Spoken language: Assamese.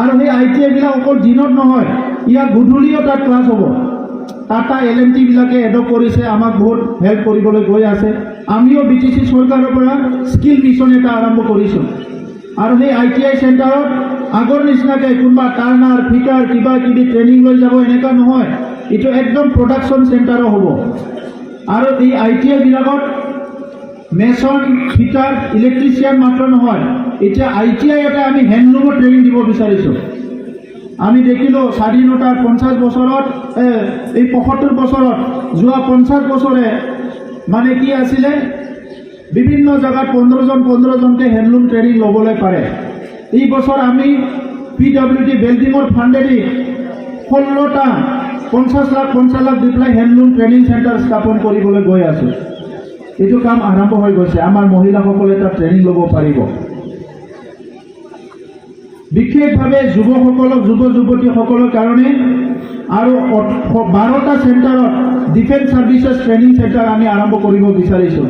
আৰু সেই ITI বিলাক অকল দিনত নহয়, ইয়াত গধূলিও তাত ক্লাছ হ'ব। টাটা LNT বিলাকে এডপ্ট কৰিছে, আমাক বহুত হেল্প কৰিবলৈ গৈ আছে। আমিও BTC চৰকাৰৰ পৰা স্কিল মিছন এটা আৰম্ভ কৰিছোঁ। আৰু সেই ITI চেণ্টাৰত আগৰ নিচিনাকৈ কোনোবা টাৰ্নাৰ ফিটাৰ কিবা কিবি ট্ৰেইনিং লৈ যাব এনেকুৱা নহয়, এইটো একদম প্ৰডাকশ্যন চেণ্টাৰো হ'ব। আৰু এই ITI বিলাকত মেছন ফিটাৰ ইলেক্ট্ৰিচিয়ান মাত্ৰ নহয়, এতিয়া ITI এটা আমি হেণ্ডলুমৰ ট্ৰেইনিং দিব বিচাৰিছোঁ। আমি দেখিলোঁ স্বাধীনতাৰ 50 বছৰত এই 75 বছৰত যোৱা 50 বছৰে মানে কি আছিলে, বিভিন্ন জায়গাত 15জনকে হেণ্ডলুম ট্ৰেইনিং ল'বলৈ পাৰে। এই বছৰ আমি PWD বেল্ডিঙৰ ফাণ্ডেদি 16টা 50 লাখ দি পেলাই হেণ্ডলুম ট্ৰেইনিং চেণ্টাৰ স্থাপন কৰিবলৈ গৈ আছোঁ। এইটো কাম আৰম্ভ হৈ গৈছে, আমাৰ মহিলাসকলে তাত ট্ৰেইনিং ল'ব পাৰিব। বিশেষভাৱে যুৱসকলক যুৱ যুৱতীসকলৰ কাৰণে আৰু 12টা চেণ্টাৰত ডিফেন্স ছাৰ্ভিচেছ ট্ৰেইনিং চেণ্টাৰ আমি আৰম্ভ কৰিব বিচাৰিছোঁ।